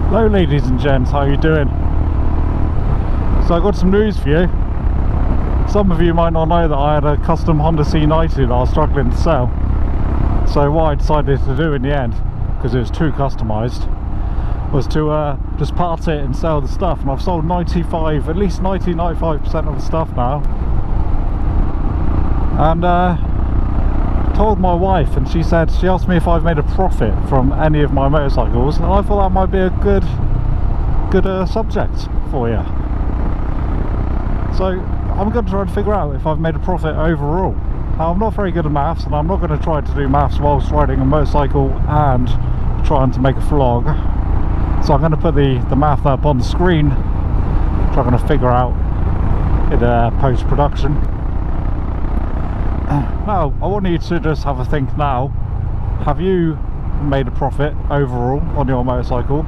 Hello ladies and gents, how you doing? So I got some news for you. Some of you might not know that I had a custom Honda C90 that I was struggling to sell. So what I decided to do in the end, because it was too customised, was to just part it and sell the stuff. And I've sold 95, at least 95% of the stuff now. And told my wife, and she asked me if I've made a profit from any of my motorcycles, and I thought that might be a good subject for you. So I'm going to try to figure out if I've made a profit overall. Now, I'm not very good at maths, and I'm not going to try to do maths whilst riding a motorcycle and trying to make a vlog. So I'm going to put the math up on the screen, trying to figure out in post-production. Now, I want you to just have a think now. Have you made a profit overall on your motorcycle?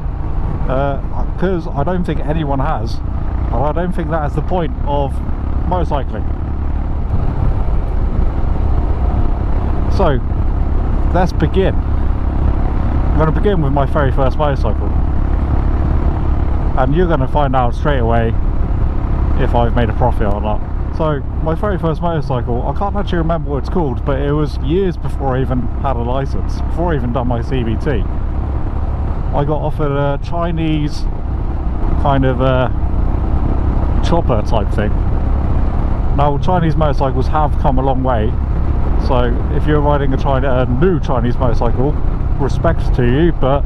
Because I don't think anyone has, and I don't think that is the point of motorcycling. So, let's begin. I'm going to begin with my very first motorcycle, and you're going to find out straight away if I've made a profit or not. So, my very first motorcycle, I can't actually remember what it's called, but it was years before I even had a license, before I even done my CBT. I got offered a Chinese kind of chopper type thing. Now, Chinese motorcycles have come a long way, so if you're riding a new Chinese motorcycle, respect to you, but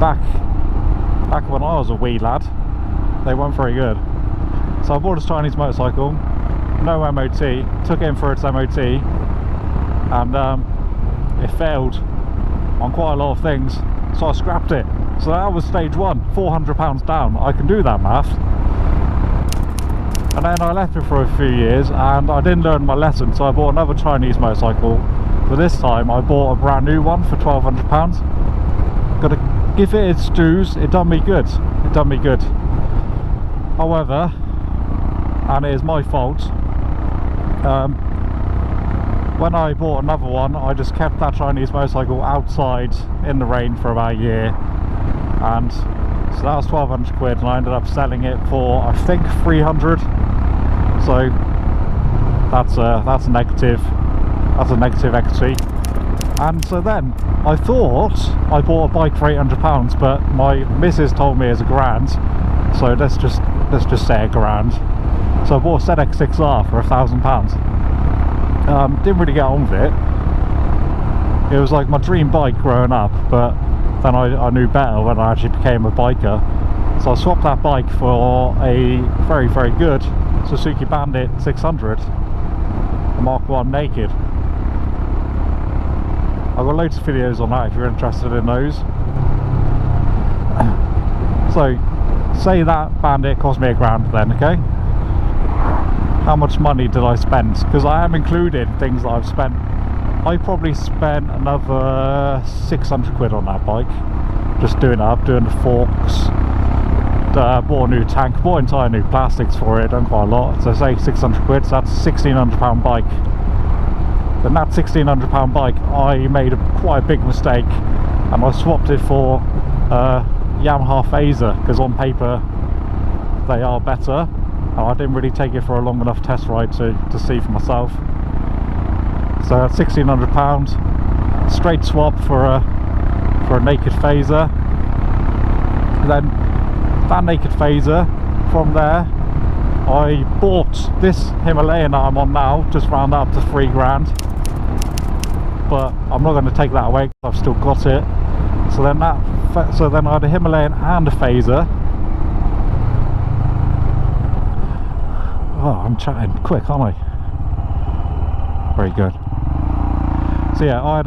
back when I was a wee lad, they weren't very good. So I bought a Chinese motorcycle, no MOT, took it in for its MOT, and it failed on quite a lot of things, so I scrapped it. So that was stage one, £400 down. I can do that math. And then I left it for a few years, and I didn't learn my lesson, so I bought another Chinese motorcycle. But this time I bought a brand new one for £1,200. Gotta give it its dues, it done me good. It done me good. However, and it is my fault, when I bought another one, I just kept that Chinese motorcycle outside in the rain for about a year, and so that was 1,200 quid, and I ended up selling it for, I think, 300. So that's a negative equity. And so then I thought I bought a bike for £800, but my missus told me it's £1,000, so let's just say £1,000. So I bought a ZX6R for £1,000. Didn't really get on with it. It was like my dream bike growing up, but then I knew better when I actually became a biker. So I swapped that bike for a very, very good Suzuki Bandit 600, a Mark 1 naked. I've got loads of videos on that if you're interested in those. So, say that Bandit cost me £1,000 then, okay? How much money did I spend? Because I am including things that I've spent. I probably spent another 600 quid on that bike, just doing it up, doing the forks. Bought a new tank, bought entire new plastics for it, done quite a lot. So say 600 quid, so that's a £1,600 bike. Then that £1,600 bike, I made quite a big mistake, and I swapped it for Yamaha Fazer, because on paper they are better. And I didn't really take it for a long enough test ride to see for myself. So that's £1,600, straight swap for a naked Fazer. Then that naked Fazer, from there I bought this Himalayan that I'm on now, just round up to £3,000. But I'm not going to take that away because I've still got it. So then I had a Himalayan and a Fazer. Oh, I'm chatting quick, aren't I? Very good. So yeah, I'll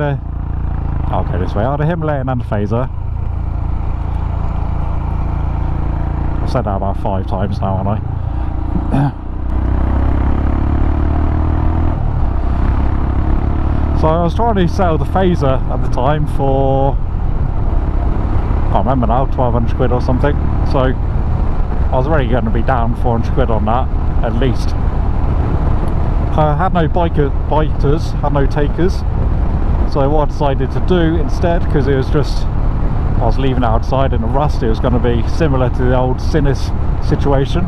go this way. I had a Himalayan and a Fazer. I've said that about 5 times now, haven't I? So I was trying to sell the Fazer at the time for, I can't remember now, 1,200 quid or something. So I was already going to be down 400 quid on that, at least. I had no biters, had no takers. So what I decided to do instead, because it was just I was leaving it outside in a rust. It was going to be similar to the old Sinnis situation.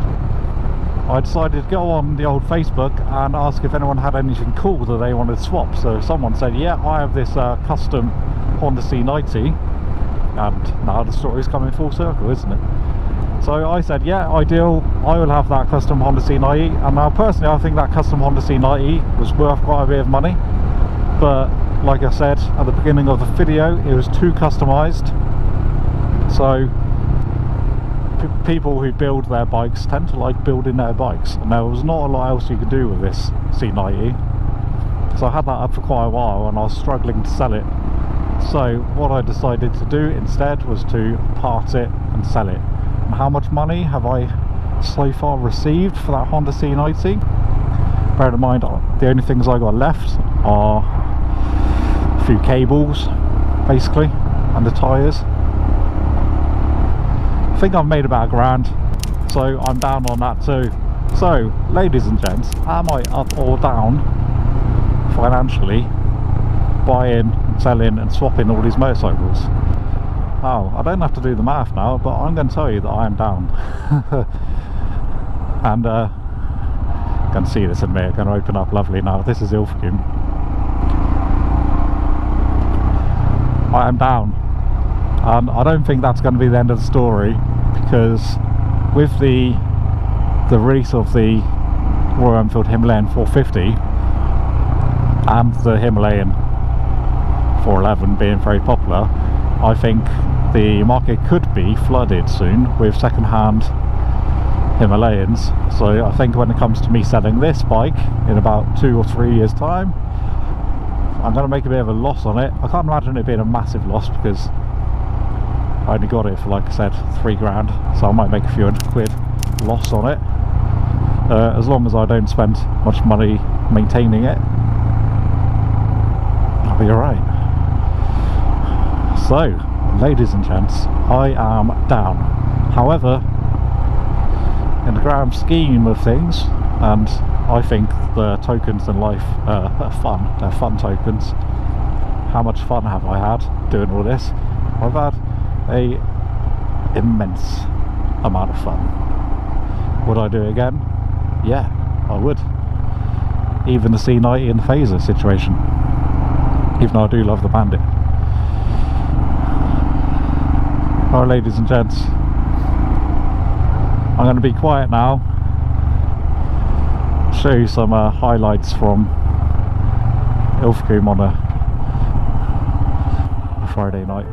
I decided to go on the old Facebook and ask if anyone had anything cool that they wanted to swap. So someone said, yeah, I have this custom Honda C90, and now the story's coming full circle, isn't it? So I said, yeah, ideal, I will have that custom Honda C90. And now personally I think that custom Honda C90 was worth quite a bit of money, but like I said at the beginning of the video, it was too customized. So people who build their bikes tend to like building their bikes, and there was not a lot else you could do with this C90. So I had that up for quite a while and I was struggling to sell it. So what I decided to do instead was to part it and sell it. And how much money have I so far received for that Honda C90? Bear in mind, the only things I got left are a few cables basically and the tyres. I think I've made about £1,000, so I'm down on that too. So ladies and gents, am I up or down financially buying, selling and swapping all these motorcycles? Oh, I don't have to do the math now, but I'm going to tell you that I am down. And you can see this in a minute. Going to open up lovely now. This is Ilfracombe. I am down, and I don't think that's going to be the end of the story, because with the release of the Royal Enfield Himalayan 450 and the Himalayan 411 being very popular, I think the market could be flooded soon with second-hand Himalayans. So I think when it comes to me selling this bike in about 2 or 3 years time, I'm going to make a bit of a loss on it. I can't imagine it being a massive loss, because I only got it for, like I said, £3,000, so I might make a few hundred quid loss on it, as long as I don't spend much money maintaining it. I'll be alright. So, ladies and gents, I am down. However, in the grand scheme of things, and I think the tokens in life are fun, they're fun tokens. How much fun have I had doing all this? I've had a immense amount of fun. Would I do it again? Yeah, I would. Even the C90 and Fazer situation, even though I do love the Bandit. Alright, ladies and gents, I'm going to be quiet now, show you some highlights from Ilfracombe on a Friday night.